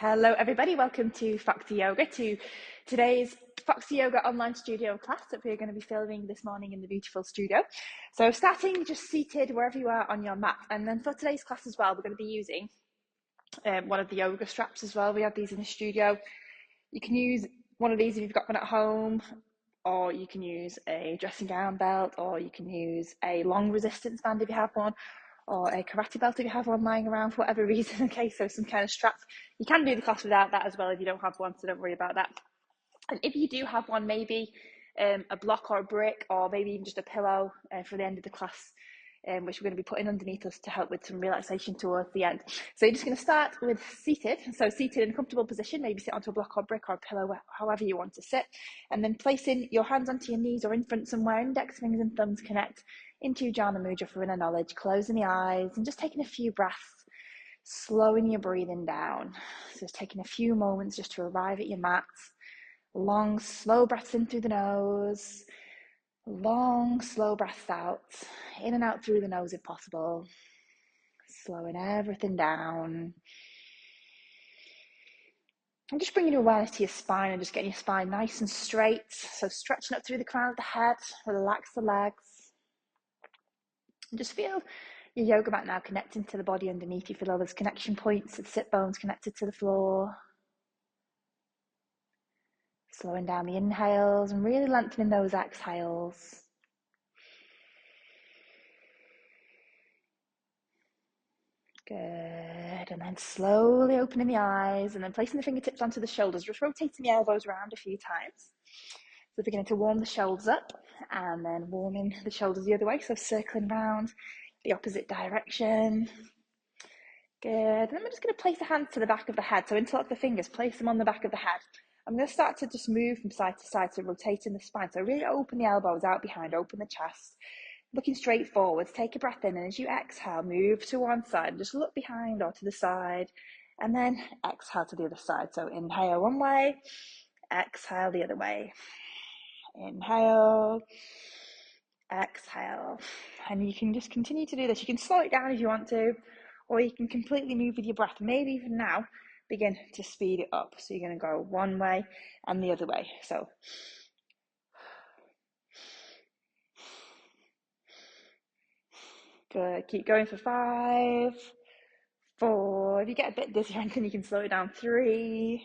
Hello everybody, welcome to Foxy Yoga, to today's Foxy Yoga online studio class that we're going to be filming this morning in the beautiful studio. So starting just seated wherever you are on your mat, and then for today's class as well, we're going to be using one of the yoga straps as well. We have these in the studio. You can use one of these if you've got one at home, or you can use a dressing gown belt, or you can use a long resistance band if you have one, or a karate belt if you have one lying around for whatever reason. Okay, so some kind of strap. You can do the class without that as well if you don't have one, so don't worry about that. And if you do have one, maybe a block or a brick, or maybe even just a pillow for the end of the class, which we're going to be putting underneath us to help with some relaxation towards the end. So you're just going to start with seated. So seated in a comfortable position, maybe sit onto a block or brick or a pillow, however you want to sit. And then placing your hands onto your knees or in front somewhere, index fingers and thumbs connect into Jhana Mudra for inner knowledge, closing the eyes and just taking a few breaths, slowing your breathing down. So just taking a few moments just to arrive at your mat. Long, slow breaths in through the nose. Long, slow breaths out, in and out through the nose if possible, slowing everything down. And just bringing your awareness to your spine and just getting your spine nice and straight. So stretching up through the crown of the head, relax the legs. And just feel your yoga mat now connecting to the body underneath you. Feel all those connection points, the sit bones connected to the floor. Slowing down the inhales and really lengthening those exhales. Good, and then slowly opening the eyes and then placing the fingertips onto the shoulders, just rotating the elbows around a few times. So beginning to warm the shoulders up and then warming the shoulders the other way, so circling around the opposite direction. Good, and then we're just going to place the hands to the back of the head, so interlock the fingers, place them on the back of the head. I'm going to start to just move from side to side, so rotating the spine, so really open the elbows out behind, open the chest. Looking straight forwards, take a breath in, and as you exhale, move to one side, just look behind or to the side, and then exhale to the other side. So inhale one way, exhale the other way. Inhale, exhale. And you can just continue to do this. You can slow it down if you want to, or you can completely move with your breath. Maybe even now, begin to speed it up. So you're going to go one way and the other way. So good. Keep going for 5, 4. If you get a bit dizzy or anything, you can slow it down. 3,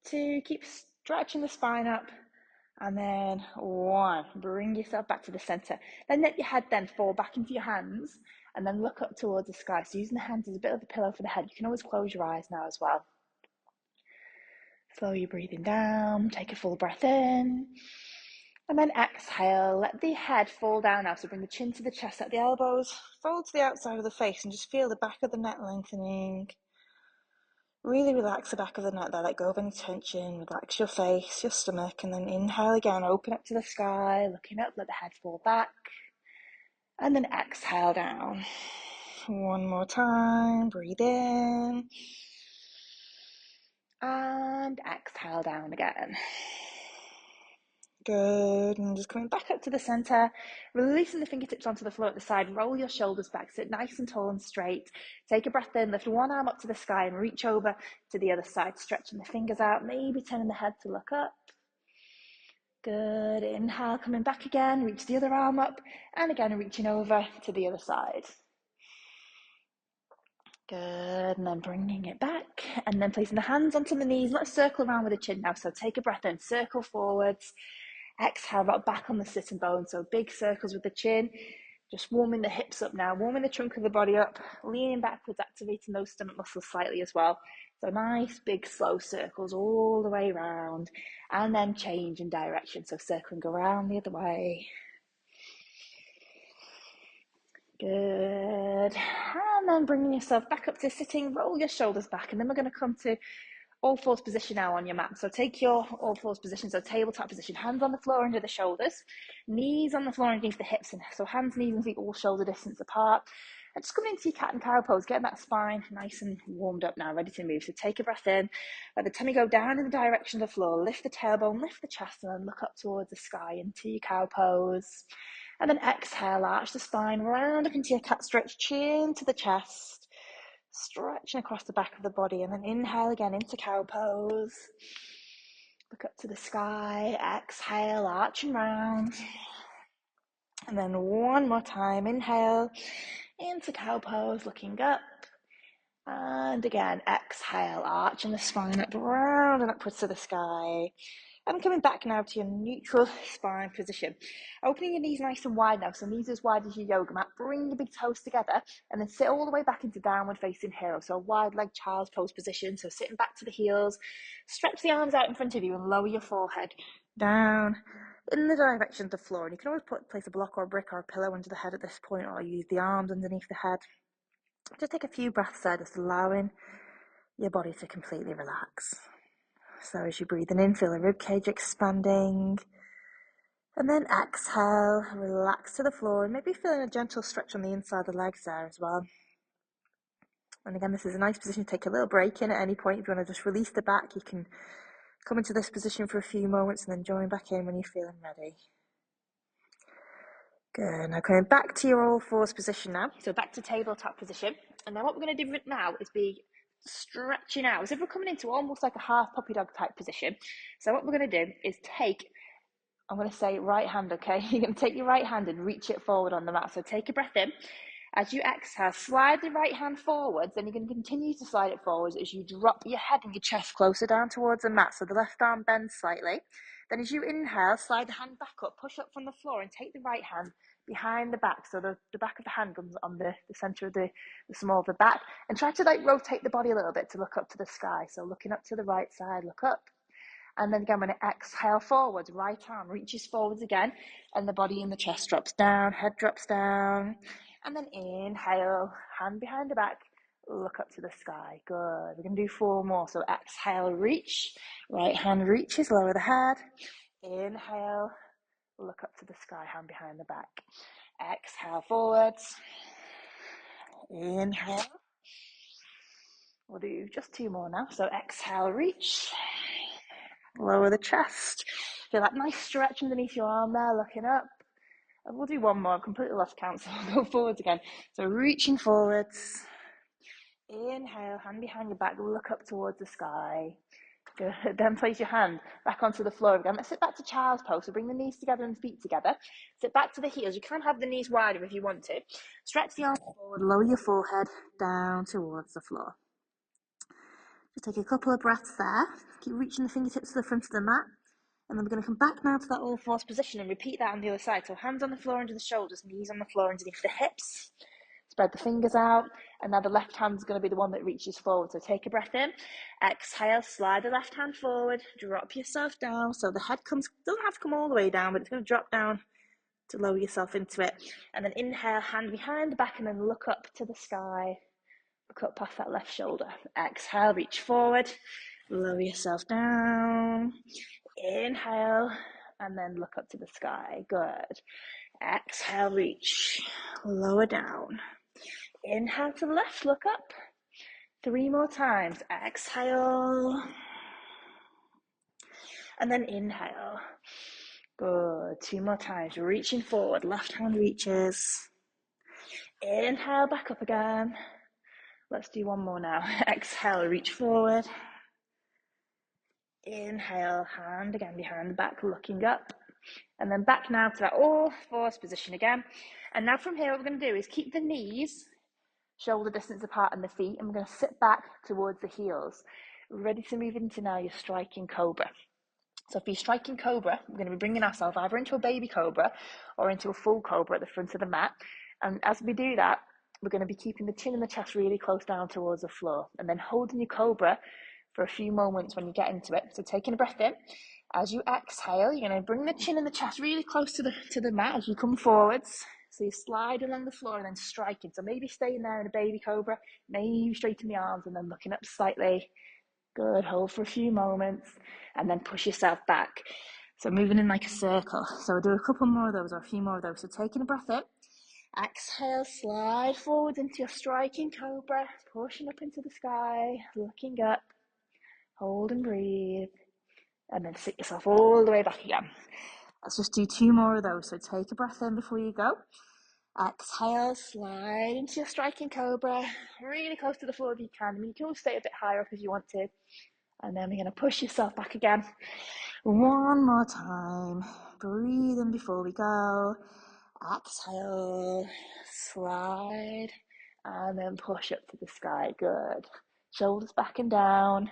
2. Keep stretching the spine up. And then 1. Bring yourself back to the center. Then let your head then fall back into your hands and then look up towards the sky. So using the hands as a bit of a pillow for the head. You can always close your eyes now as well. Slow your breathing down. Take a full breath in. And then exhale, let the head fall down now. So bring the chin to the chest, let the elbows fold to the outside of the face and just feel the back of the neck lengthening. Really relax the back of the neck there, let go of any tension, relax your face, your stomach, and then inhale again, open up to the sky, looking up, let the head fall back. And then exhale down. One more time, breathe in. And exhale down again. Good, and just coming back up to the center, releasing the fingertips onto the floor at the side, roll your shoulders back, sit nice and tall and straight. Take a breath in, lift one arm up to the sky and reach over to the other side, stretching the fingers out, maybe turning the head to look up. Good, inhale, coming back again, reach the other arm up, and again reaching over to the other side. Good, and then bringing it back, and then placing the hands onto the knees. Let's circle around with the chin now, so take a breath in, circle forwards. Exhale, rock back on the sitting bone, so big circles with the chin. Just warming the hips up now, warming the trunk of the body up, leaning backwards, activating those stomach muscles slightly as well. So nice, big, slow circles all the way around, and then change in direction, so circling around the other way. Good, and then bringing yourself back up to sitting, roll your shoulders back, and then we're going to come to all fours position now on your mat. So take your all fours position, so tabletop position, hands on the floor under the shoulders, knees on the floor underneath the hips, and so hands, knees and feet all shoulder distance apart. And just coming into your cat and cow pose, getting that spine nice and warmed up now, ready to move. So take a breath in, let the tummy go down in the direction of the floor, lift the tailbone, lift the chest, and then look up towards the sky into your cow pose. And then exhale, arch the spine, round up into your cat stretch, chin to the chest. stretching across the back of the body, and then inhale again into cow pose. Look up to the sky, exhale, arching round. And then one more time, inhale into cow pose, looking up. And again, exhale, arching the spine up, round and upwards to the sky. And coming back now to your neutral spine position. Opening your knees nice and wide now, so knees as wide as your yoga mat. Bring your big toes together and then sit all the way back into downward facing hero. So a wide leg child's pose position. So sitting back to the heels, stretch the arms out in front of you and lower your forehead down in the direction of the floor. And you can always place a block or a brick or a pillow under the head at this point, or use the arms underneath the head. Just take a few breaths there, just allowing your body to completely relax. So as you're breathing in, feel the ribcage expanding. And then exhale, relax to the floor, and maybe feeling a gentle stretch on the inside of the legs there as well. And again, this is a nice position to take a little break in at any point. If you want to just release the back, you can come into this position for a few moments and then join back in when you're feeling ready. Good. Now coming back to your all fours position now. So back to tabletop position. And now what we're going to do now is be stretching out as if we're coming into almost like a half puppy dog type position. So what we're going to do is take, I'm going to say right hand, okay? You're going to take your right hand and reach it forward on the mat. So take a breath in. As you exhale, slide the right hand forwards, then you're going to continue to slide it forwards as you drop your head and your chest closer down towards the mat. So the left arm bends slightly. Then as you inhale, slide the hand back up, push up from the floor and take the right hand behind the back. So the back of the hand comes on the center of the small of the back, and try to like rotate the body a little bit to look up to the sky. So looking up to the right side, look up. And then again, when it exhale forwards, right arm reaches forwards again, and the body in the chest drops down, head drops down. And then inhale, hand behind the back, look up to the sky. Good. We're going to do 4 more. So exhale, reach. Right hand reaches, lower the head. Inhale, look up to the sky, hand behind the back. Exhale forwards. Inhale. We'll do just 2 more now. So exhale, reach. Lower the chest. Feel that nice stretch underneath your arm there, looking up. And we'll do 1 more. I've completely lost count, so I'll go forwards again. So reaching forwards. Inhale, hand behind your back, look up towards the sky. Good. Then place your hand back onto the floor again. Let's sit back to child's pose. So bring the knees together and feet together. Sit back to the heels. You can have the knees wider if you want to. Stretch the arms forward, lower your forehead down towards the floor. Just take a couple of breaths there. Keep reaching the fingertips to the front of the mat. And then we're going to come back now to that all fours position and repeat that on the other side. So hands on the floor under the shoulders, knees on the floor underneath the hips. Spread the fingers out, and now the left hand's going to be the one that reaches forward. So take a breath in, exhale, slide the left hand forward, drop yourself down. So the head doesn't have to come all the way down, but it's going to drop down to lower yourself into it. And then inhale, hand behind the back, and then look up to the sky. Look up past that left shoulder. Exhale, reach forward, lower yourself down. Inhale, and then look up to the sky. Good. Exhale, reach, lower down. Inhale to the left, look up. 3 more times. Exhale. And then inhale. Good. 2 more times. Reaching forward. Left hand reaches. Inhale, back up again. Let's do 1 more now. Exhale, reach forward. Inhale, hand again behind the back, looking up. And then back now to that all fours position again. And now from here, what we're going to do is keep the knees shoulder distance apart and the feet, and we're going to sit back towards the heels. Ready to move into now your striking cobra. So for your striking cobra, we're going to be bringing ourselves either into a baby cobra or into a full cobra at the front of the mat. And as we do that, we're going to be keeping the chin and the chest really close down towards the floor, and then holding your cobra for a few moments when you get into it. So taking a breath in. As you exhale, you're going to bring the chin and the chest really close to the mat as you come forwards. So you slide along the floor and then striking. So maybe staying there in a baby cobra, maybe straighten the arms and then looking up slightly. Good, hold for a few moments and then push yourself back. So moving in like a circle. So we'll do a couple more of those or a few more of those. So taking a breath in, exhale, slide forward into your striking cobra, pushing up into the sky, looking up, hold and breathe, and then sit yourself all the way back again. Let's just do 2 more of those. So take a breath in before you go. Exhale, slide into your striking cobra, really close to the floor if you can. I mean, you can always stay a bit higher up if you want to. And then we're going to push yourself back again. One more time. Breathe in before we go. Exhale, slide, and then push up to the sky. Good. Shoulders back and down,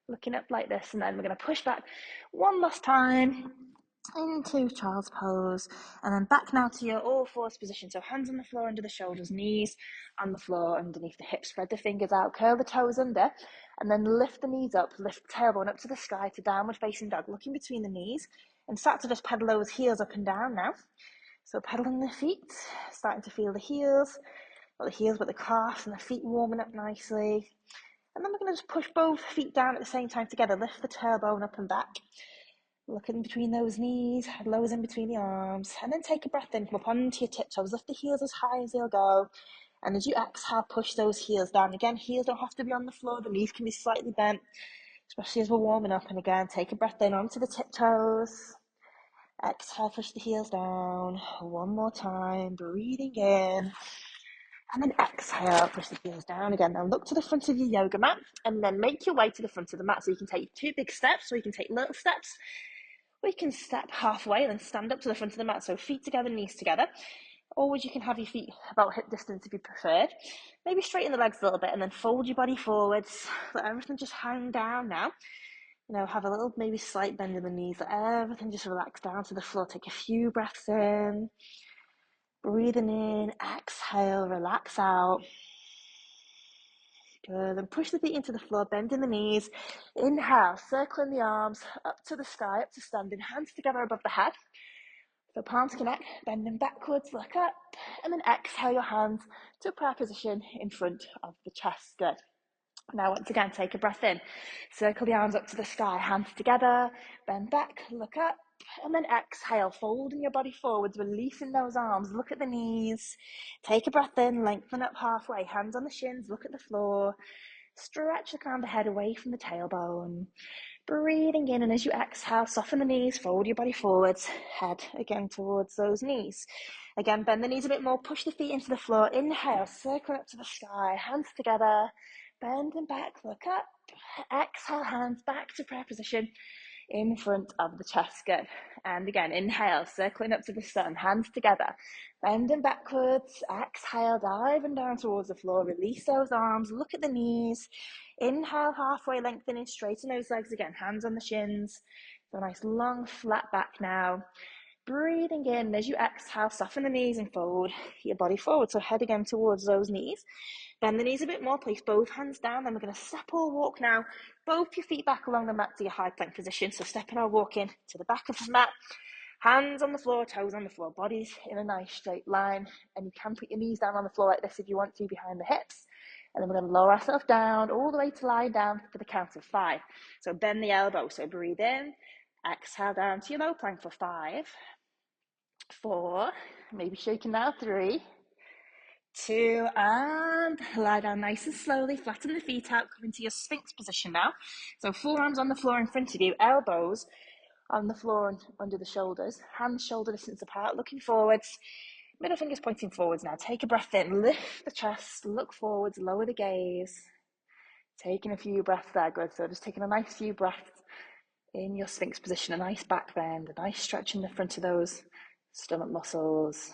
looking up like this, and then we're going to push back one last time into child's pose, and then back now to your all fours position. So hands on the floor under the shoulders, knees on the floor underneath the hips. Spread the fingers out, curl the toes under, and then lift the knees up, lift the tailbone up to the sky to downward facing dog, looking between the knees, and start to just pedal those heels up and down now. So pedaling the feet, starting to feel the heels, not the heels but the calves and the feet warming up nicely. And then we're going to just push both feet down at the same time together, lift the tailbone up and back. Looking between those knees, head lowers in between the arms, and then take a breath in, come up onto your tiptoes, lift the heels as high as they'll go, and as you exhale, push those heels down. Again, heels don't have to be on the floor, the knees can be slightly bent, especially as we're warming up. And again, take a breath in onto the tiptoes, exhale, push the heels down, one more time, breathing in, and then exhale, push the heels down again. Now look to the front of your yoga mat, and then make your way to the front of the mat. So you can take 2 big steps, or you can take little steps. We can step halfway and then stand up to the front of the mat. So feet together, knees together. Or you can have your feet about hip distance if you preferred. Maybe straighten the legs a little bit and then fold your body forwards. Let everything just hang down now. You know, have a little maybe slight bend in the knees. Let everything just relax down to the floor. Take a few breaths in. Breathing in, exhale, relax out. Good, and push the feet into the floor, bending the knees. Inhale, circling the arms up to the sky, up to standing, hands together above the head. So palms connect, bending backwards, look up, and then exhale your hands to a prayer position in front of the chest. Good. Now once again, take a breath in. Circle the arms up to the sky, hands together, bend back, look up, and then exhale, folding your body forwards, releasing those arms, look at the knees. Take a breath in, lengthen up halfway, hands on the shins, look at the floor. Stretch the crown of the head away from the tailbone. Breathing in, and as you exhale, soften the knees, fold your body forwards, head again towards those knees. Again, bend the knees a bit more, push the feet into the floor. Inhale, circle up to the sky, hands together, bend and back, look up. Exhale, hands back to prayer position in front of the chest. Good. And again, inhale, circling up to the sun, hands together, bending backwards. Exhale, diving down towards the floor, release those arms, look at the knees. Inhale, halfway lengthening, straighten those legs again, hands on the shins. So a nice long flat back now. Breathing in, as you exhale, soften the knees and fold your body forward. So head again towards those knees. Bend the knees a bit more, place both hands down. Then we're going to step or walk now. Both your feet back along the mat to your high plank position. So stepping or walking to the back of the mat. Hands on the floor, toes on the floor, bodies in a nice straight line. And you can put your knees down on the floor like this if you want to, behind the hips. And then we're going to lower ourselves down all the way to lie down for the count of 5. So bend the elbow. So breathe in. Exhale down to your low plank for 5, 4, maybe shaking now, 3, 2, and lie down nice and slowly, flatten the feet out, come into your Sphinx position now. So forearms on the floor in front of you, elbows on the floor and under the shoulders, hands shoulder distance apart, looking forwards, middle fingers pointing forwards now. Take a breath in, lift the chest, look forwards, lower the gaze. Taking a few breaths there, good. So just taking a nice few breaths in your Sphinx position, a nice back bend, a nice stretch in the front of those stomach muscles.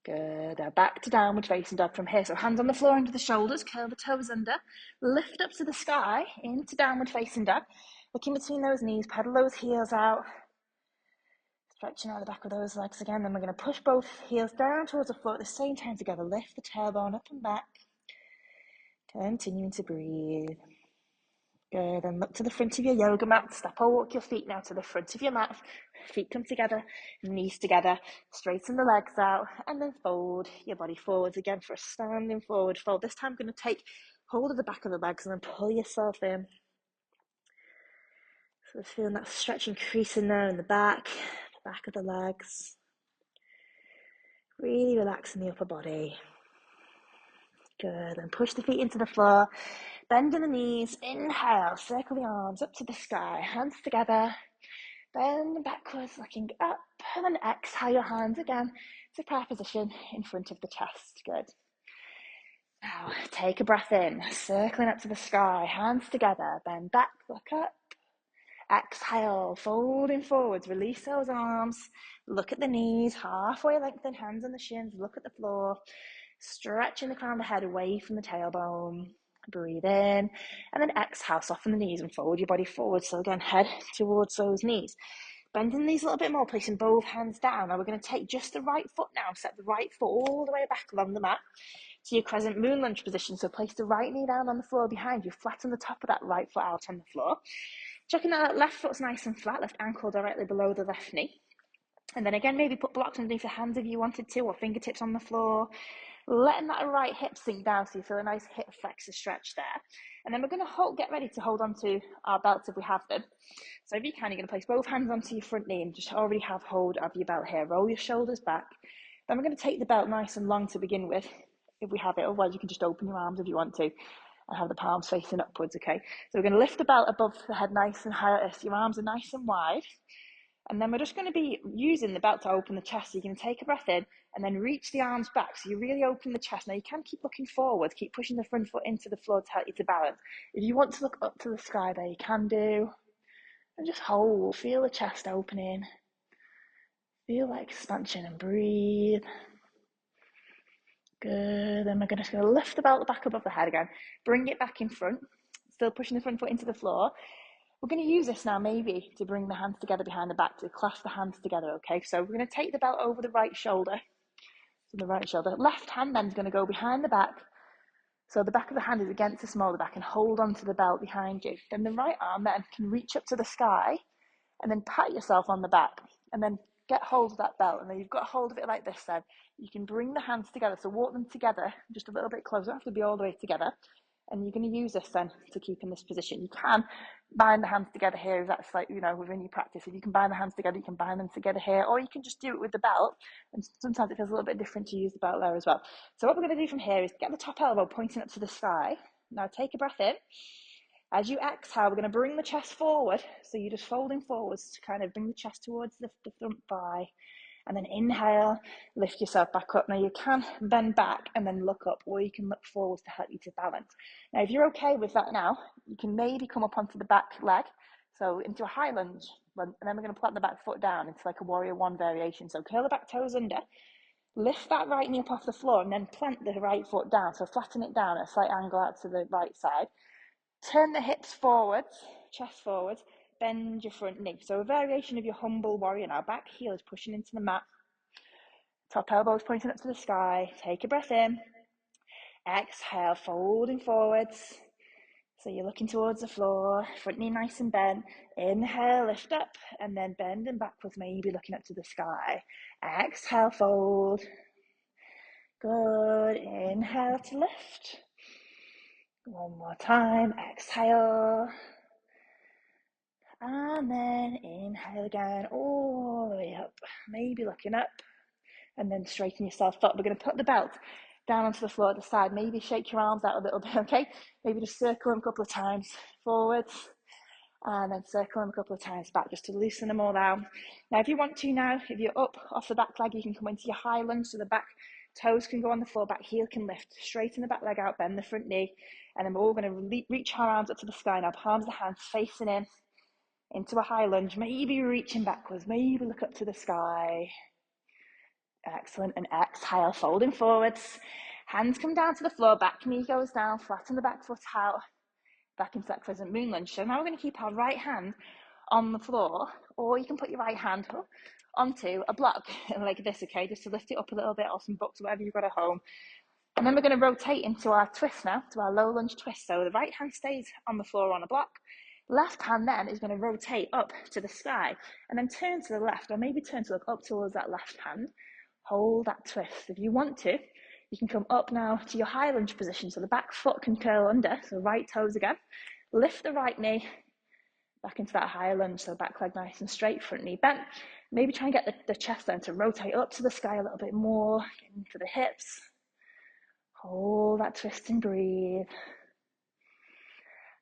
Good. Back to downward facing dog from here. So hands on the floor under the shoulders, curl the toes under, lift up to the sky into downward facing dog. Looking between those knees, pedal those heels out. Stretching out the back of those legs again. Then we're going to push both heels down towards the floor at the same time together. Lift the tailbone up and back. Continuing to breathe. Good, and look to the front of your yoga mat. Step or walk your feet now to the front of your mat. Feet come together, knees together. Straighten the legs out, and then fold your body forwards again for a standing forward fold. This time I'm going to take hold of the back of the legs and then pull yourself in. So just feeling that stretch increasing there in the back of the legs. Really relaxing the upper body. Good, and push the feet into the floor. Bend in the knees, inhale, circle the arms up to the sky, hands together, Bend backwards, looking up, and then exhale your hands again to prayer position in front of the chest. Good. Now, take a breath in, circling up to the sky, hands together, bend back, look up. Exhale, folding forwards, release those arms, look at the knees, halfway lengthen, hands on the shins, look at the floor, stretching the crown of the head away from the tailbone. Breathe in, and then exhale, soften the knees and fold your body forward. So again, head towards those knees. Bending these a little bit more, placing both hands down. Now we're going to take just the right foot now, set the right foot all the way back along the mat to your crescent moon lunge position. So place the right knee down on the floor behind you, flatten the top of that right foot out on the floor. Checking that left foot's nice and flat, left ankle directly below the left knee. And then again, maybe put blocks underneath the hands if you wanted to, or fingertips on the floor. Letting that right hip sink down so you feel a nice hip flexor stretch there. And then we're going to get ready to hold on to our belts if we have them. So if you can, you're going to place both hands onto your front knee and just already have hold of your belt here. Roll your shoulders back. Then we're going to take the belt nice and long to begin with, if we have it. Otherwise, you can just open your arms if you want to and have the palms facing upwards, okay? So we're going to lift the belt above the head nice and high. Your arms are nice and wide. And then we're just going to be using the belt to open the chest. So you can take a breath in and then reach the arms back. So you really open the chest. Now you can keep looking forward, keep pushing the front foot into the floor to help you to balance. If you want to look up to the sky there, you can do. And just hold, feel the chest opening. Feel that expansion and breathe. Good. Then we're just going to lift the belt back above the head again. Bring it back in front. Still pushing the front foot into the floor. We're going to use this now maybe to bring the hands together behind the back, to clasp the hands together, okay? So we're going to take the belt over the right shoulder. So the right shoulder. Left hand then is going to go behind the back. So the back of the hand is against the small of the back and hold on to the belt behind you. Then the right arm then can reach up to the sky and then pat yourself on the back and then get hold of that belt. And then you've got hold of it like this then. You can bring the hands together. So walk them together just a little bit closer. Don't have to be all the way together. And you're going to use this then to keep in this position. You can bind the hands together here if that's like, within your practice. If you can bind the hands together, you can bind them together here, or you can just do it with the belt. And sometimes it feels a little bit different to use the belt there as well. So what we're going to do from here is get the top elbow pointing up to the sky. Now take a breath in. As you exhale, we're going to bring the chest forward. So you're just folding forwards to kind of bring the chest towards the front thigh. And then inhale, lift yourself back up. Now you can bend back and then look up, or you can look forwards to help you to balance. Now, if you're okay with that now, you can maybe come up onto the back leg. So into a high lunge, and then we're going to plant the back foot down into like a warrior one variation. So curl the back toes under, lift that right knee up off the floor, and then plant the right foot down. So flatten it down at a slight angle out to the right side. Turn the hips forwards, chest forwards, bend your front knee. So a variation of your humble warrior now. Back heel is pushing into the mat. Top elbow is pointing up to the sky. Take a breath in. Exhale, folding forwards. So you're looking towards the floor, front knee nice and bent. Inhale, lift up, and then bend and backwards, maybe looking up to the sky. Exhale, fold. Good. Inhale to lift. One more time. Exhale. And then inhale again, all the way up. Maybe looking up, and then straighten yourself up. We're going to put the belt down onto the floor at the side. Maybe shake your arms out a little bit, okay? Maybe just circle them a couple of times forwards, and then circle them a couple of times back, just to loosen them all down. Now, if you want to now, if you're up off the back leg, you can come into your high lunge, so the back toes can go on the floor, back heel can lift. Straighten the back leg out, bend the front knee, and then we're all going to reach our arms up to the sky now. Palms of the hands facing in, into a high lunge, maybe reaching backwards, maybe look up to the sky. Excellent. And exhale, folding forwards. Hands come down to the floor, back knee goes down, flatten the back foot out, back into that crescent moon lunge. So now we're going to keep our right hand on the floor, or you can put your right hand onto a block like this, okay, just to lift it up a little bit, or some books, whatever you've got at home. And then we're going to rotate into our twist now, to our low lunge twist. So the right hand stays on the floor on a block. Left hand then is going to rotate up to the sky and then turn to the left, or maybe turn to look up towards that left hand. Hold that twist. If you want to, you can come up now to your high lunge position. So the back foot can curl under, so right toes again. Lift the right knee back into that high lunge, so back leg nice and straight, front knee bent. Maybe try and get the chest then to rotate up to the sky a little bit more, into the hips. Hold that twist and breathe.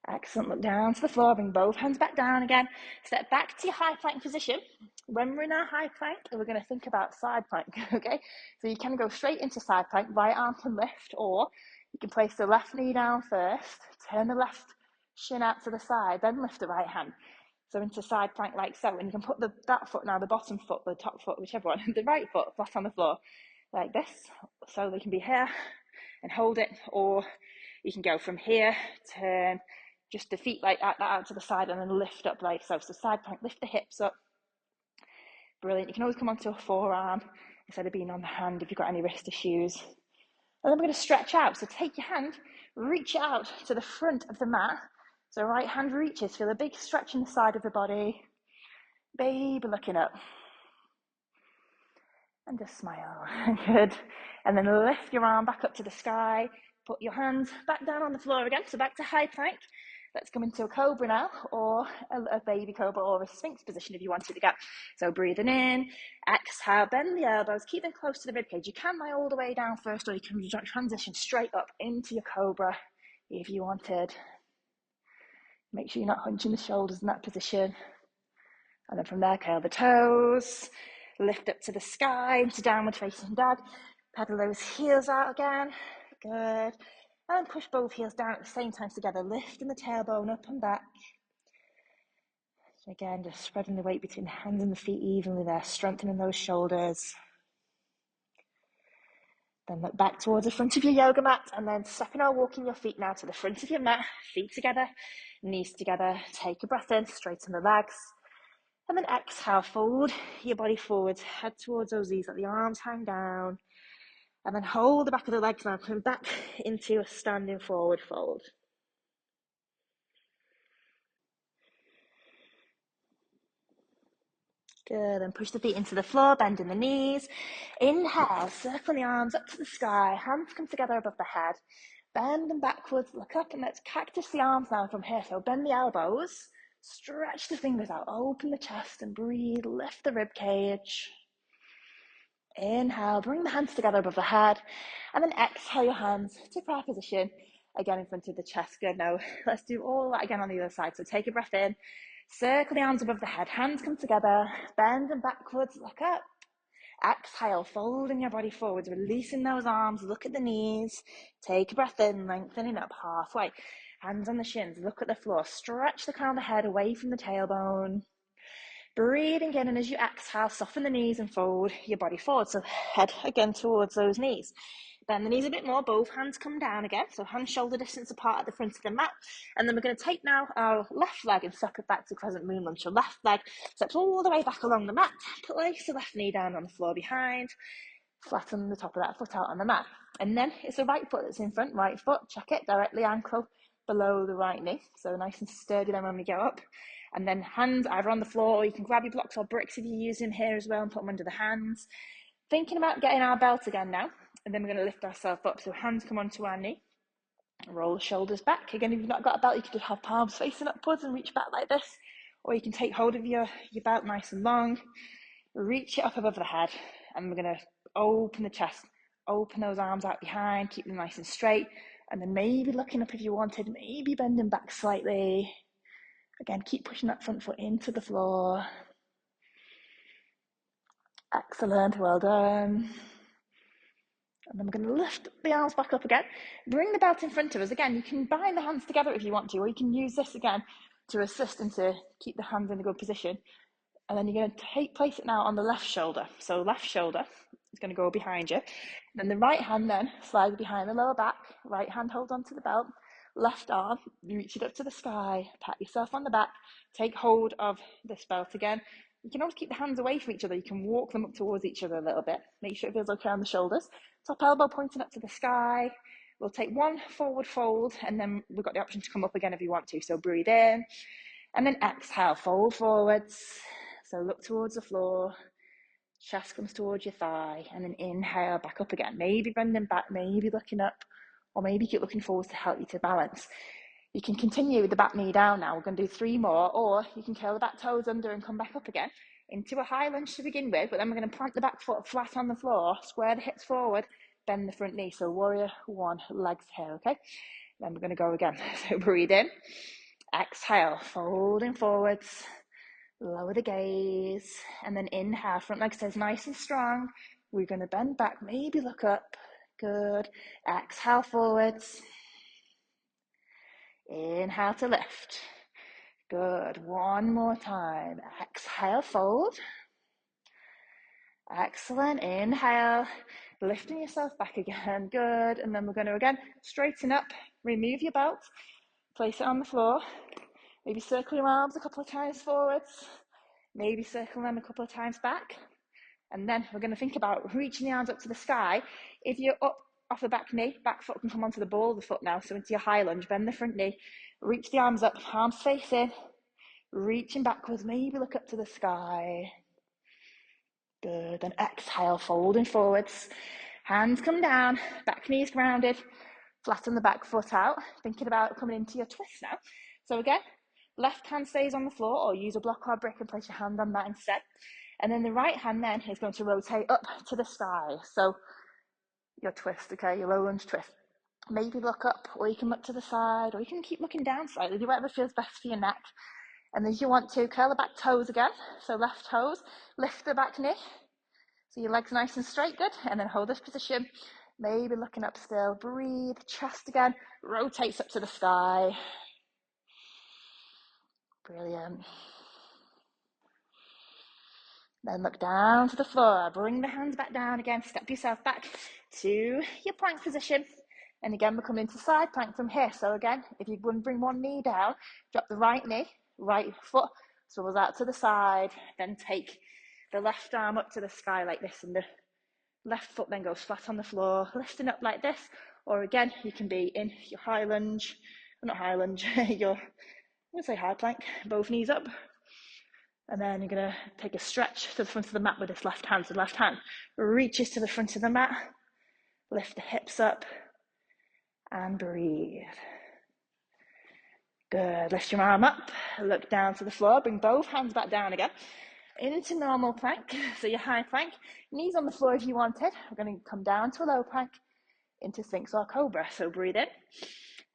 Excellent. Look down to the floor, bring both hands back down again. Step back to your high plank position. When we're in our high plank, we're going to think about side plank, okay? So you can go straight into side plank, right arm can lift, or you can place the left knee down first, turn the left shin out to the side, then lift the right hand. So into side plank like so, and you can put that foot now, the bottom foot, the top foot, whichever one, the right foot flat on the floor, like this. So they can be here and hold it, or you can go from here, turn just the feet like that out to the side, and then lift up like so. So side plank, lift the hips up. Brilliant. You can always come onto a forearm instead of being on the hand if you've got any wrist issues. And then we're going to stretch out. So take your hand, reach it out to the front of the mat. So right hand reaches, feel a big stretch in the side of the body. Baby looking up. And just smile. Good. And then lift your arm back up to the sky. Put your hands back down on the floor again. So back to high plank. Let's come into a cobra now, or a baby cobra, or a sphinx position if you wanted to go. So breathing in, exhale, bend the elbows, keep them close to the ribcage. You can lie all the way down first, or you can transition straight up into your cobra if you wanted. Make sure you're not hunching the shoulders in that position. And then from there, curl the toes, lift up to the sky, into downward facing dog. Pedal those heels out again. Good. And push both heels down at the same time together, lifting the tailbone up and back. So again, just spreading the weight between the hands and the feet evenly there, strengthening those shoulders. Then look back towards the front of your yoga mat, and then stepping or walking your feet now to the front of your mat, feet together, knees together. Take a breath in, straighten the legs. And then exhale, fold your body forwards, head towards those knees, let the arms hang down. And then hold the back of the legs now, come back into a standing forward fold. Good, and push the feet into the floor, bending the knees. Inhale, circling the arms up to the sky, hands come together above the head. Bend them backwards, look up, and let's cactus the arms now from here. So bend the elbows, stretch the fingers out, open the chest and breathe, lift the rib cage. Inhale, bring the hands together above the head, and then exhale your hands to prayer position, again in front of the chest. Good. Now let's do all that again on the other side. So take a breath in, circle the arms above the head, hands come together, bend them backwards, look up. Exhale, folding your body forwards, releasing those arms, look at the knees, take a breath in, lengthening up halfway, hands on the shins, look at the floor, stretch the crown of the head away from the tailbone. Breathing in, and as you exhale, soften the knees and fold your body forward. So head again towards those knees. Bend the knees a bit more, both hands come down again. So hands shoulder distance apart at the front of the mat. And then we're going to take now our left leg and step it back to crescent moon lunge. So left leg steps all the way back along the mat. Place the left knee down on the floor behind. Flatten the top of that foot out on the mat. And then it's the right foot that's in front, right foot, check it, directly ankle below the right knee. So nice and sturdy then when we go up. And then hands either on the floor, or you can grab your blocks or bricks if you're using here as well and put them under the hands. Thinking about getting our belt again now. And then we're going to lift ourselves up. So hands come onto our knee. Roll the shoulders back. Again, if you've not got a belt, you can just have palms facing upwards and reach back like this. Or you can take hold of your belt nice and long. Reach it up above the head. And we're going to open the chest. Open those arms out behind. Keep them nice and straight. And then maybe looking up if you wanted. Maybe bending back slightly. Again, keep pushing that front foot into the floor. Excellent, well done. And then we're going to lift the arms back up again. Bring the belt in front of us. Again, you can bind the hands together if you want to, or you can use this again to assist and to keep the hands in a good position. And then you're going to place it now on the left shoulder. So left shoulder is going to go behind you. Then the right hand then slides behind the lower back. Right hand holds onto the belt. Left arm, reach it up to the sky. Pat yourself on the back. Take hold of this belt again. You can always keep the hands away from each other. You can walk them up towards each other a little bit. Make sure it feels okay on the shoulders. Top elbow pointing up to the sky. We'll take one forward fold, and then we've got the option to come up again if you want to. So breathe in, and then exhale, fold forwards. So look towards the floor. Chest comes towards your thigh, and then inhale, back up again. Maybe bending back, maybe looking up, or maybe keep looking forwards to help you to balance. You can continue with the back knee down now. We're going to do 3 more, or you can curl the back toes under and come back up again into a high lunge to begin with, but then we're going to plant the back foot flat on the floor, square the hips forward, bend the front knee. So warrior 1, legs here, okay? Then we're going to go again. So breathe in, Exhale, folding forwards, lower the gaze, and then inhale, front leg stays nice and strong. We're going to bend back, maybe look up. Good. Exhale forwards. Inhale to lift. Good. One more time. Exhale, fold. Excellent. Inhale, lifting yourself back again. Good. And then we're going to again straighten up, remove your belt, place it on the floor. Maybe circle your arms a couple of times forwards. Maybe circle them a couple of times back. And then we're going to think about reaching the arms up to the sky. If you're up off the back knee, back foot can come onto the ball of the foot now. So into your high lunge, bend the front knee, reach the arms up, arms face in, reaching backwards, maybe look up to the sky. Good. And exhale, folding forwards. Hands come down, back knees grounded, flatten the back foot out. Thinking about coming into your twist now. So again, left hand stays on the floor, or use a block or brick and place your hand on that instead. And then the right hand then is going to rotate up to the sky. So your twist, okay, your low lunge twist. Maybe look up, or you can look to the side, or you can keep looking down slightly. Do whatever feels best for your neck. And then if you want to, curl the back toes again. So left toes, lift the back knee. So your legs nice and straight, good. And then hold this position. Maybe looking up still. Breathe, chest again. Rotates up to the sky. Brilliant. Then look down to the floor. Bring the hands back down again. Step yourself back to your plank position. And again, we're coming into side plank from here. So again, if you bring one knee down, drop the right knee, right foot swivels out to the side. Then take the left arm up to the sky like this, and the left foot then goes flat on the floor, lifting up like this. Or again, you can be in your high lunge, well, not high lunge, your, I'm going to say high plank, both knees up. And then you're going to take a stretch to the front of the mat with this left hand. So the left hand reaches to the front of the mat, lift the hips up, and breathe. Good. Lift your arm up, look down to the floor, bring both hands back down again into normal plank. So your high plank, knees on the floor if you wanted. We're going to come down to a low plank into Sphinx or Cobra. So breathe in,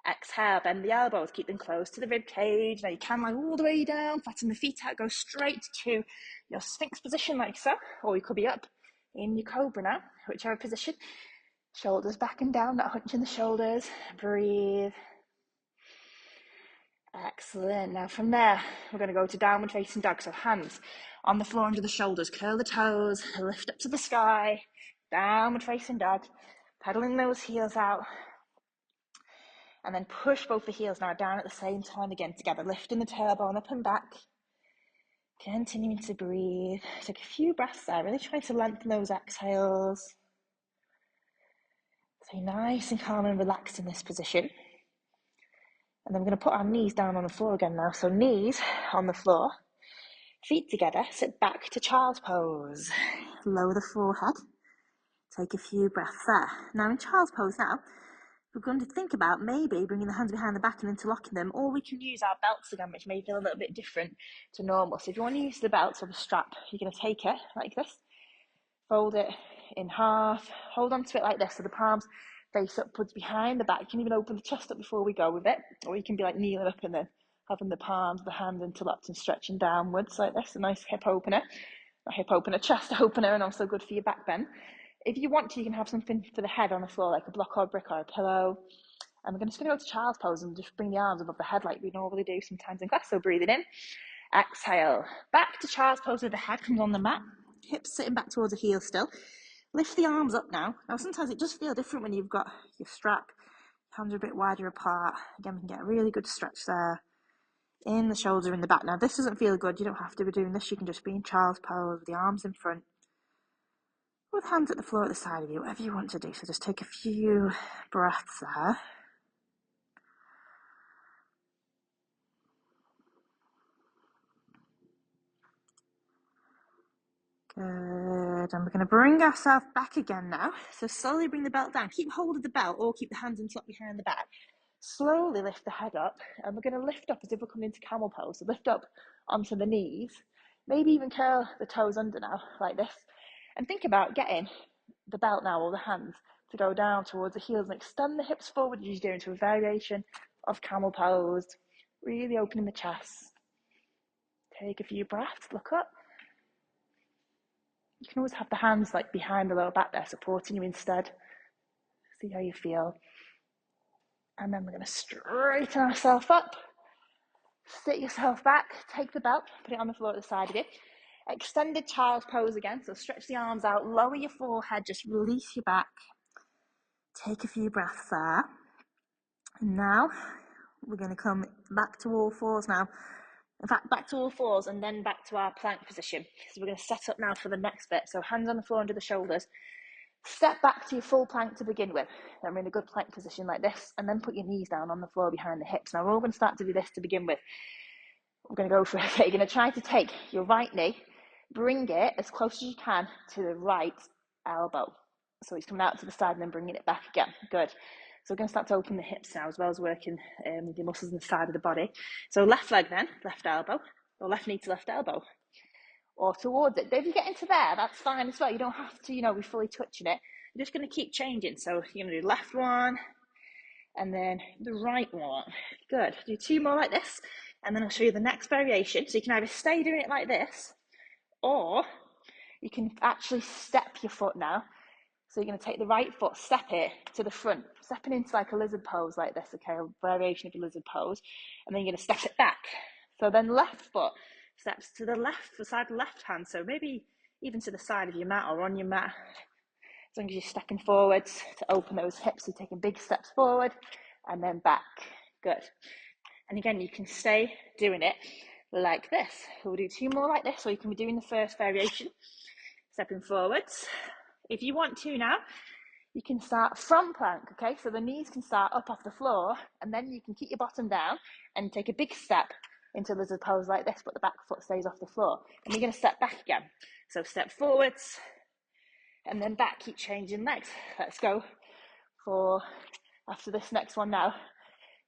exhale, bend the elbows, keep them close to the rib cage. Now you can lie all the way down, flatten the feet out, go straight to your Sphinx position like so, or you could be up in your Cobra now, whichever position. Shoulders back and down, not hunching the shoulders. Breathe. Excellent. Now from there, we're going to go to downward facing dog. So hands on the floor under the shoulders, curl the toes, lift up to the sky, downward facing dog, pedaling those heels out. And then push both the heels now down at the same time again together, lifting the tailbone up and back. Continuing to breathe. Take a few breaths there, really trying to lengthen those exhales. So nice and calm and relaxed in this position. And then we're going to put our knees down on the floor again now. So knees on the floor, feet together, sit back to child's pose. Lower the forehead. Take a few breaths there. Now in child's pose now, we're going to think about maybe bringing the hands behind the back and interlocking them, or we can use our belts again, which may feel a little bit different to normal. So if you want to use the belts or the strap, you're going to take it like this, fold it in half, hold on to it like this, so the palms face upwards behind the back. You can even open the chest up before we go with it, or you can be like kneeling up and then having the palms, the hand interlocked and stretching downwards like this, a nice hip opener, chest opener, and also good for your back bend. If you want to, you can have something for the head on the floor, like a block or a brick or a pillow. And we're just going to go to child's pose and just bring the arms above the head like we normally do sometimes in class. So breathing in, exhale, back to child's pose with the head comes on the mat, hips sitting back towards the heel still. Lift the arms up now. Now sometimes it does feel different when you've got your strap, hands are a bit wider apart. Again, we can get a really good stretch there in the shoulder, in the back. Now this doesn't feel good, you don't have to be doing this, you can just be in child's pose with the arms in front, with hands at the floor at the side of you, whatever you want to do. So just take a few breaths there. Good. And we're going to bring ourselves back again now. So slowly bring the belt down. Keep hold of the belt or keep the hands interlocked behind the back. Slowly lift the head up, and we're going to lift up as if we're coming into camel pose. So lift up onto the knees. Maybe even curl the toes under now, like this. And think about getting the belt now, or the hands, to go down towards the heels and extend the hips forward as you do into a variation of camel pose. Really opening the chest. Take a few breaths, look up. You can always have the hands like behind the lower back there, supporting you instead. See how you feel. And then we're going to straighten ourselves up. Sit yourself back, take the belt, put it on the floor at the side of you. Extended child's pose again, so stretch the arms out, lower your forehead, just release your back. Take a few breaths there. And now we're going to come back to all fours now. In fact, back to all fours and then back to our plank position. So we're going to set up now for the next bit. So hands on the floor under the shoulders. Step back to your full plank to begin with. Then we're in a good plank position like this, and then put your knees down on the floor behind the hips. Now we're all going to start to do this to begin with. We're going to go for it. You're going to try to take your right knee, bring it as close as you can to the right elbow. So it's coming out to the side and then bringing it back again. Good. So we're going to start to open the hips now, as well as working with your muscles on the side of the body. So left leg then, left elbow, or left knee to left elbow, or towards it. But if you get into there, that's fine as well. You don't have to, be fully touching it. You're just going to keep changing. So you're going to do left one, and then the right one. Good. Do 2 more like this, and then I'll show you the next variation. So you can either stay doing it like this, or you can actually step your foot now. So you're going to take the right foot, step it to the front, stepping into like a lizard pose like this, okay, a variation of a lizard pose, and then you're going to step it back. So then left foot steps to the left, the side of the left hand, so maybe even to the side of your mat or on your mat, as long as you're stepping forwards to open those hips. You're taking big steps forward and then back. Good. And again, you can stay doing it like this. We'll do 2 more like this, or you can be doing the first variation, stepping forwards. If you want to now, you can start from plank, okay? So the knees can start up off the floor, and then you can keep your bottom down and take a big step into lizard pose like this, but the back foot stays off the floor. And you're going to step back again. So step forwards, and then back, keep changing legs. Let's go for, after this next one now,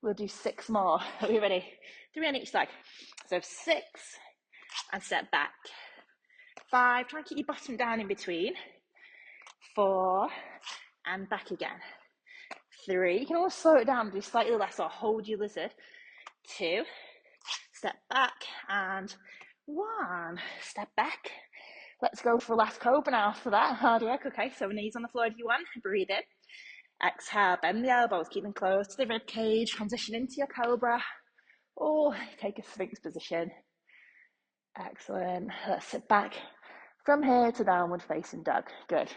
we'll do 6 more. Are we ready? 3 on each leg. So 6, and step back. 5, try and keep your bottom down in between. 4, and back again. 3, you can always slow it down, do slightly less, or hold your lizard. 2, step back, and 1, step back. Let's go for last cobra now after that. Hard work, okay? So knees on the floor if you want. Breathe in. Exhale, bend the elbows, keep them close to the rib cage. Transition into your cobra. Or take a sphinx position. Excellent. Let's sit back from here to downward facing dog. Good.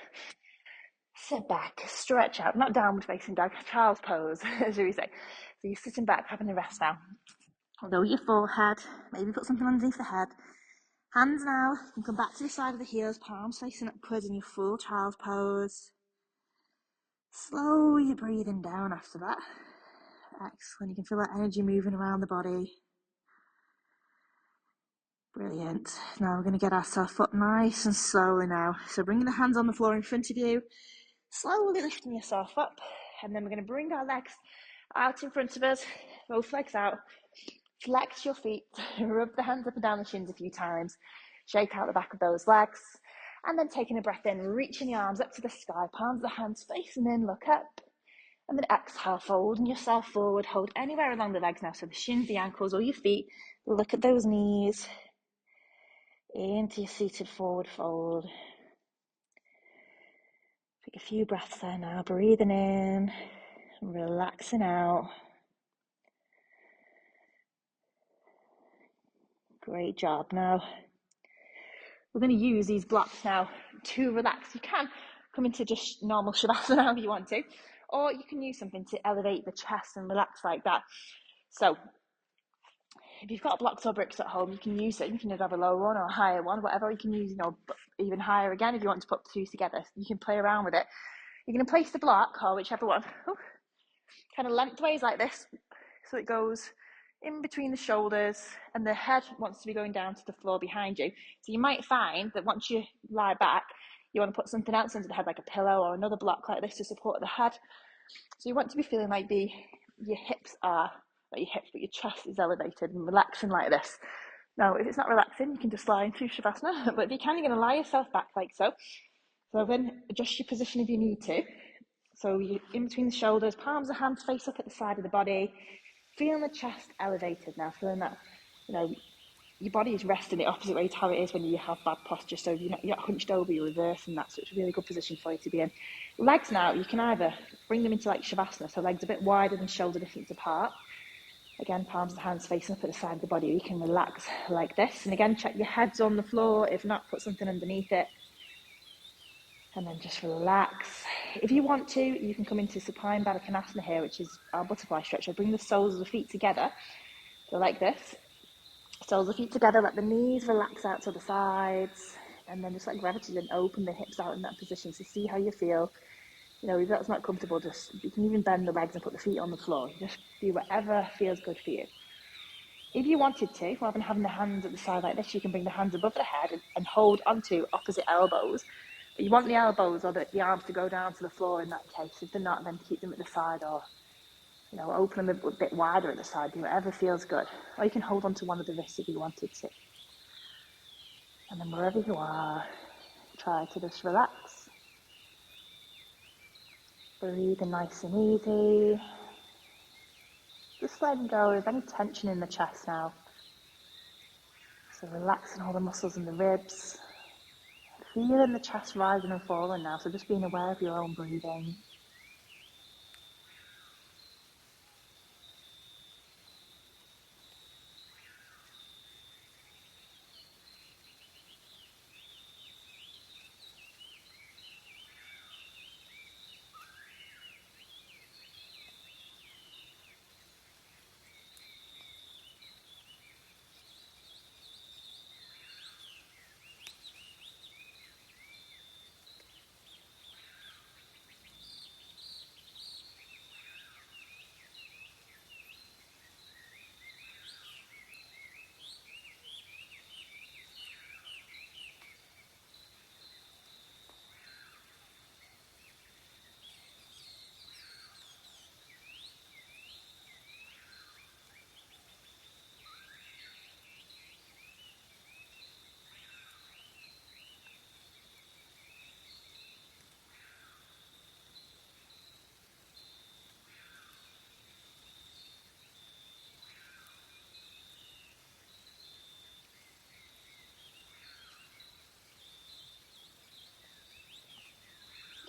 Sit back, stretch out, not downward facing dog, child's pose, as we say. So you're sitting back, having a rest now. Lower your forehead, maybe put something underneath the head. Hands now, you can come back to the side of the heels, palms facing upwards in your full child's pose. Slowly breathing down after that. Excellent, you can feel that energy moving around the body. Brilliant. Now we're going to get ourselves up nice and slowly now. So bringing the hands on the floor in front of you, slowly lifting yourself up, and then we're going to bring our legs out in front of us, both legs out, flex your feet, rub the hands up and down the shins a few times, shake out the back of those legs, and then taking a breath in, reaching the arms up to the sky, palms of the hands facing in, look up, and then exhale, folding yourself forward, hold anywhere along the legs now, so the shins, the ankles, or your feet, look at those knees, into your seated forward fold. Take a few breaths there now, breathing in, relaxing out. Great job. Now, we're going to use these blocks now to relax. You can come into just normal Shavasana if you want to, or you can use something to elevate the chest and relax like that. So, if you've got blocks or bricks at home, you can use it. You can either have a lower one or a higher one, whatever. You can use, even higher again if you want to put the 2 together. You can play around with it. You're going to place the block, or whichever one, kind of lengthways like this, so it goes in between the shoulders, and the head wants to be going down to the floor behind you. So you might find that once you lie back, you want to put something else under the head, like a pillow or another block like this to support the head. So you want to be feeling like your hips are, not your hips, but your chest is elevated and relaxing like this. Now, if it's not relaxing, you can just lie into Shavasana, but if you can, you're going to lie yourself back like so. So then adjust your position if you need to. So you're in between the shoulders, palms of hands face up at the side of the body. feeling the chest elevated now, feeling that, your body is resting the opposite way to how it is when you have bad posture. So you're not hunched over, you're reversing that. So it's a really good position for you to be in. Legs now, you can either bring them into like Shavasana, so legs a bit wider than shoulder distance apart. Again, palms of the hands facing up at the side of the body. You can relax like this. And again, check your head's on the floor. If not, put something underneath it. And then just relax. If you want to, you can come into Supine Baddha Konasana here, which is our butterfly stretch. So bring the soles of the feet together. So like this. Soles of the feet together, let the knees relax out to the sides. And then just let gravity then open the hips out in that position. So see how you feel. If that's not comfortable, you can even bend the legs and put the feet on the floor. Just do whatever feels good for you. If you wanted to, rather than having the hands at the side like this, you can bring the hands above the head and hold onto opposite elbows. But you want the elbows or the arms to go down to the floor in that case. If they're not, then keep them at the side or, open them a bit wider at the side. Do whatever feels good. Or you can hold onto one of the wrists if you wanted to. And then wherever you are, try to just relax. Breathing nice and easy. Just letting go of any tension in the chest now. So relaxing all the muscles in the ribs. Feeling the chest rising and falling now. So just being aware of your own breathing.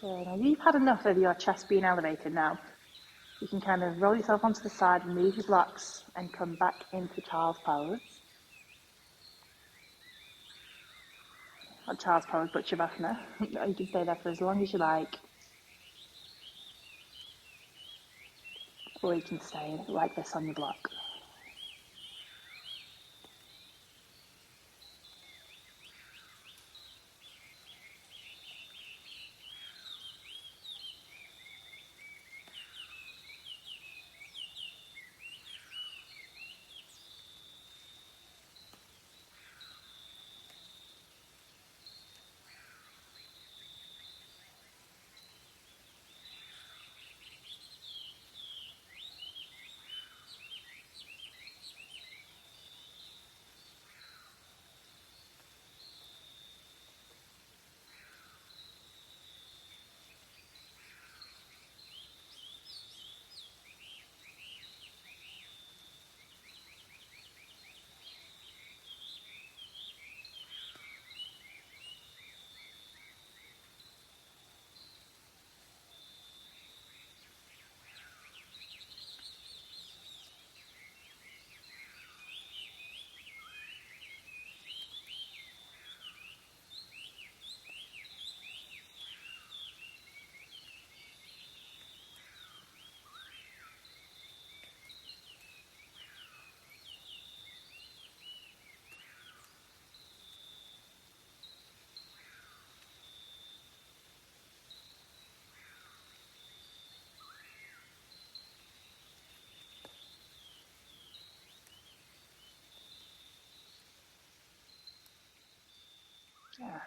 Okay, now you've had enough of your chest being elevated now. You can kind of roll yourself onto the side, remove your blocks, and come back into child's pose. Not child's pose, but Shavasana. You can stay there for as long as you like. Or you can stay like this on your block.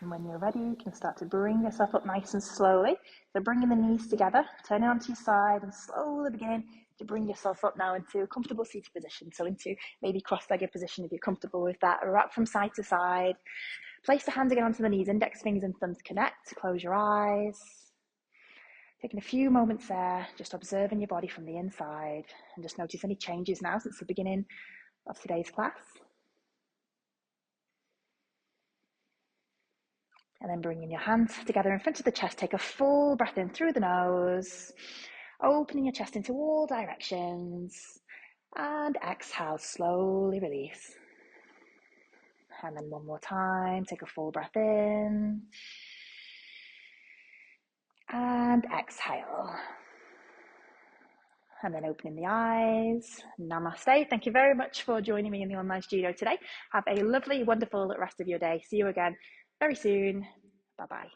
And when you're ready, you can start to bring yourself up nice and slowly. So bringing the knees together, turning onto your side and slowly beginning to bring yourself up now into a comfortable seated position. So into maybe cross-legged position if you're comfortable with that. Rock from side to side. Place the hands again onto the knees, index fingers and thumbs connect. Close your eyes. Taking a few moments there, just observing your body from the inside, and just notice any changes now since the beginning of today's class. And then bringing your hands together in front of the chest, take a full breath in through the nose, opening your chest into all directions, and exhale, slowly release. And then one more time, take a full breath in, and exhale. And then opening the eyes. Namaste. Thank you very much for joining me in the online studio today. Have a lovely, wonderful rest of your day. See you again very soon. Bye-bye.